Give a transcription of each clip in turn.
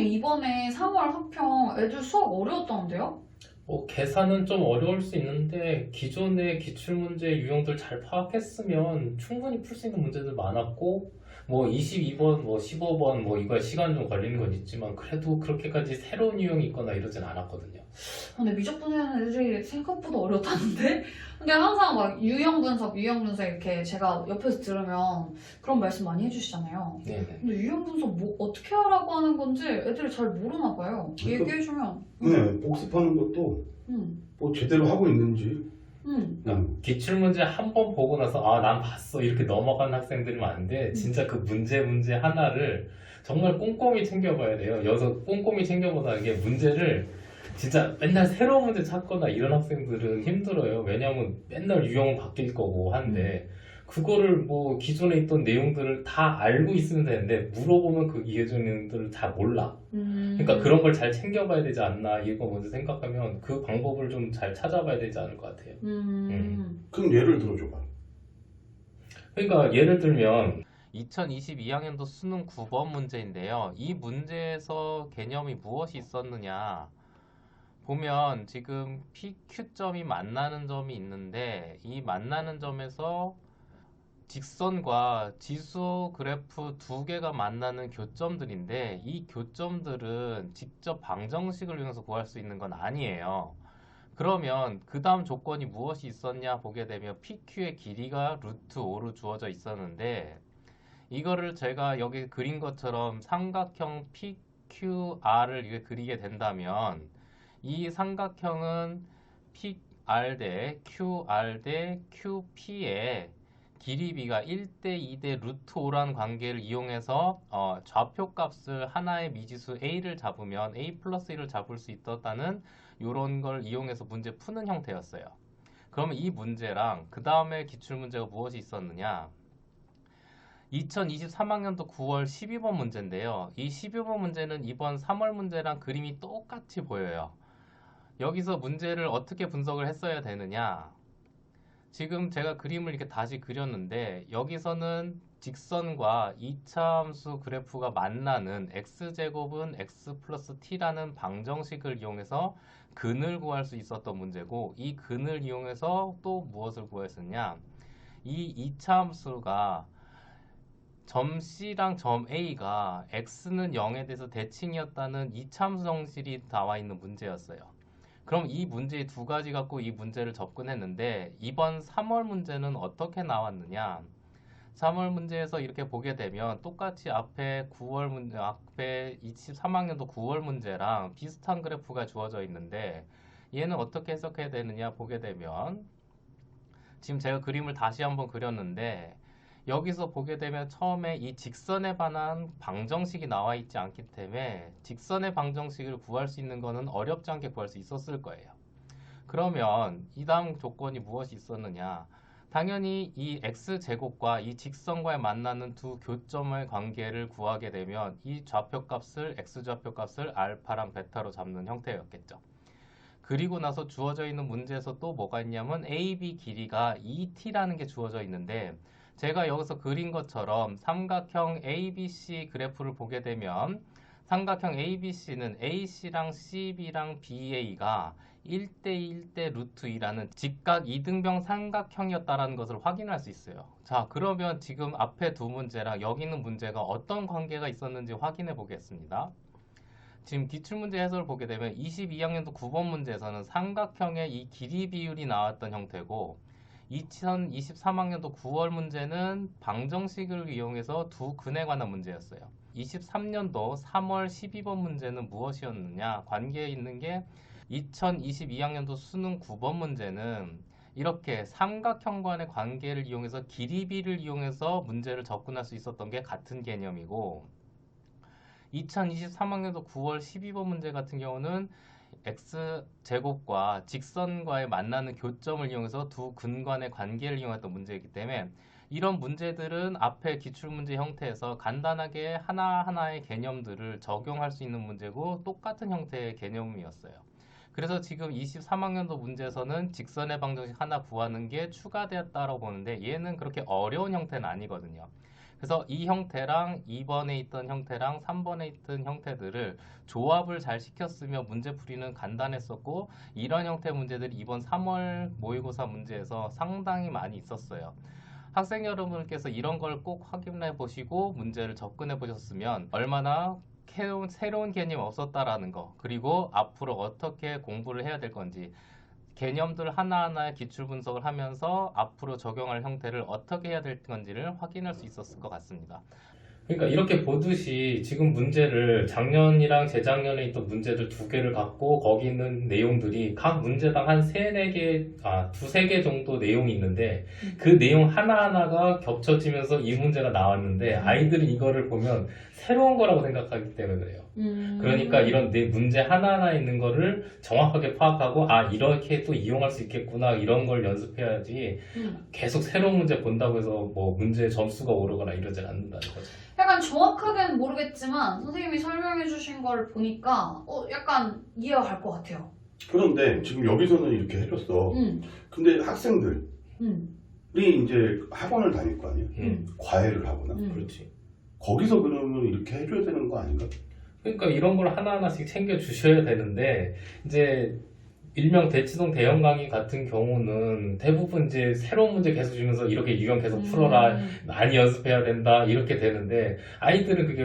선생님 이번에 3월 학평 애들 수학 어려웠다는데요? 계산은 좀 어려울 수 있는데 기존의 기출문제 유형들 잘 파악했으면 충분히 풀 수 있는 문제들 많았고 22번, 15번 이거 시간 좀 걸리는 건 있지만 그래도 그렇게까지 새로운 유형이 있거나 이러진 않았거든요. 근데 미적 분석하는 애들이 생각보다 어렵다는데? 근데 항상 막 유형 분석 이렇게 제가 옆에서 들으면 그런 말씀 많이 해주시잖아요. 네네. 근데 유형 분석 뭐 어떻게 하라고 하는 건지 애들이 잘 모르나 봐요. 얘기해주면. 네, 복습하는 것도 응, 뭐 제대로 하고 있는지 응, 그냥 기출문제 한 번 보고 나서 난 봤어 이렇게 넘어간 학생들이 많은데 진짜 그 문제 하나를 정말 꼼꼼히 챙겨봐야 돼요. 여기서 꼼꼼히 챙겨보다는 게 문제를 진짜 맨날 새로운 문제 찾거나 이런 학생들은 힘들어요. 왜냐하면 맨날 유형은 바뀔 거고 한데 그거를 기존에 있던 내용들을 다 알고 있으면 되는데 물어보면 그 기존 내용들을 다 몰라. 그러니까 그런 걸 잘 챙겨봐야 되지 않나 이거 먼저 생각하면 그 방법을 좀 잘 찾아봐야 되지 않을 것 같아요. 그럼 예를 들어줘봐. 그러니까 예를 들면 2022학년도 수능 9번 문제인데요. 이 문제에서 개념이 무엇이 있었느냐 보면 지금 PQ점이 만나는 점이 있는데 이 만나는 점에서 직선과 지수 그래프 두 개가 만나는 교점들인데 이 교점들은 직접 방정식을 이용해서 구할 수 있는 건 아니에요. 그러면 그 다음 조건이 무엇이 있었냐 보게 되면 PQ의 길이가 루트 5로 주어져 있었는데 이거를 제가 여기 그린 것처럼 삼각형 PQR을 이렇게 그리게 된다면 이 삼각형은 PR 대 QR 대 QP의 길이비가 1대 2대 루트 5라는 관계를 이용해서 좌표값을 하나의 미지수 A를 잡으면 A 플러스 1을 잡을 수 있었다는 이런 걸 이용해서 문제 푸는 형태였어요. 그러면 이 문제랑 그 다음에 기출문제가 무엇이 있었느냐 2023학년도 9월 12번 문제인데요. 이 12번 문제는 이번 3월 문제랑 그림이 똑같이 보여요. 여기서 문제를 어떻게 분석을 했어야 되느냐 지금 제가 그림을 이렇게 다시 그렸는데 여기서는 직선과 2차 함수 그래프가 만나는 x제곱은 x 플러스 t라는 방정식을 이용해서 근을 구할 수 있었던 문제고 이 근을 이용해서 또 무엇을 구했었냐 이 2차 함수가 점 C랑 점 A가 x는 0에 대해서 대칭이었다는 2차 함수 정실이 나와 있는 문제였어요. 그럼 이 문제 두 가지 갖고 이 문제를 접근했는데 이번 3월 문제는 어떻게 나왔느냐 3월 문제에서 이렇게 보게 되면 똑같이 앞에 23학년도 9월 문제랑 비슷한 그래프가 주어져 있는데 얘는 어떻게 해석해야 되느냐 보게 되면 지금 제가 그림을 다시 한번 그렸는데 여기서 보게 되면 처음에 이 직선에 관한 방정식이 나와 있지 않기 때문에 직선의 방정식을 구할 수 있는 것은 어렵지 않게 구할 수 있었을 거예요. 그러면 이 다음 조건이 무엇이 있었느냐 당연히 이 x제곱과 이 직선과의 만나는 두 교점의 관계를 구하게 되면 이 좌표값을 x좌표값을 알파랑 베타로 잡는 형태였겠죠. 그리고 나서 주어져 있는 문제에서 또 뭐가 있냐면 AB 길이가 2t라는 게 주어져 있는데 제가 여기서 그린 것처럼 삼각형 ABC 그래프를 보게 되면 삼각형 ABC는 AC랑 CB랑 BA가 1대 1대 루트 2라는 직각 이등병 삼각형이었다는 것을 확인할 수 있어요. 자, 그러면 지금 앞에 두 문제랑 여기 있는 문제가 어떤 관계가 있었는지 확인해 보겠습니다. 지금 기출문제 해설을 보게 되면 22학년도 9번 문제에서는 삼각형의 이 길이 비율이 나왔던 형태고 2023학년도 9월 문제는 방정식을 이용해서 두 근에 관한 문제였어요. 23년도 3월 12번 문제는 무엇이었느냐 관계에 있는 게 2022학년도 수능 9번 문제는 이렇게 삼각형 간의 관계를 이용해서 길이비를 이용해서 문제를 접근할 수 있었던 게 같은 개념이고 2023학년도 9월 12번 문제 같은 경우는 x제곱과 직선과의 만나는 교점을 이용해서 두 근간의 관계를 이용했던 문제이기 때문에 이런 문제들은 앞에 기출문제 형태에서 간단하게 하나하나의 개념들을 적용할 수 있는 문제고 똑같은 형태의 개념이었어요. 그래서 지금 23학년도 문제에서는 직선의 방정식 하나 구하는 게 추가되었다고 보는데 얘는 그렇게 어려운 형태는 아니거든요. 그래서 이 형태랑 2번에 있던 형태랑 3번에 있던 형태들을 조합을 잘 시켰으며 문제풀이는 간단했었고, 이런 형태 문제들이 이번 3월 모의고사 문제에서 상당히 많이 있었어요. 학생 여러분께서 이런 걸 꼭 확인해 보시고 문제를 접근해 보셨으면 얼마나 새로운 개념이 없었다라는 거, 그리고 앞으로 어떻게 공부를 해야 될 건지, 개념들 하나하나의 기출 분석을 하면서 앞으로 적용할 형태를 어떻게 해야 될 건지를 확인할 수 있었을 것 같습니다. 그러니까 이렇게 보듯이 지금 문제를 작년이랑 재작년에 있던 문제들 2개를 갖고 거기 있는 내용들이 각 문제당 한 2-3개 정도 내용이 있는데, 그 내용 하나하나가 겹쳐지면서 이 문제가 나왔는데 아이들이 이거를 보면 새로운 거라고 생각하기 때문에 그래요. 그러니까 이런 내 문제 하나하나 있는 거를 정확하게 파악하고, 아, 이렇게 또 이용할 수 있겠구나, 이런 걸 연습해야지 계속 새로운 문제 본다고 해서 뭐 문제 점수가 오르거나 이러지 않는다는 거죠. 약간 정확하게는 모르겠지만 선생님이 설명해 주신 걸 보니까 약간 이해가 갈 것 같아요. 그런데 지금 여기서는 이렇게 해줬어. 근데 학생들이 이제 학원을 다닐 거 아니야? 과외를 하거나. 그렇지. 거기서 그러면 이렇게 해줘야 되는 거 아닌가? 그러니까 이런 걸 하나하나씩 챙겨 주셔야 되는데, 이제 일명 대치동 대형 강의 같은 경우는 대부분 이제 새로운 문제 계속 주면서 이렇게 유형 계속 풀어라, 많이 연습해야 된다, 이렇게 되는데 아이들은 그게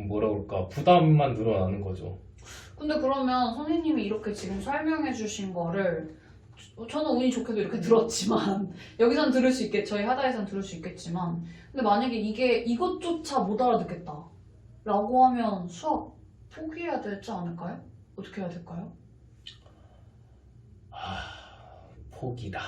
뭐라 그럴까, 부담만 늘어나는 거죠. 근데 그러면 선생님이 이렇게 지금 설명해 주신 거를 저는 운이 좋게도 이렇게 들었지만 여기선 들을 수 있겠, 저희 하다에선 들을 수 있겠지만, 근데 만약에 이것조차 못 알아듣겠다 라고 하면 수학 포기해야 되지 않을까요? 어떻게 해야 될까요? 포기다.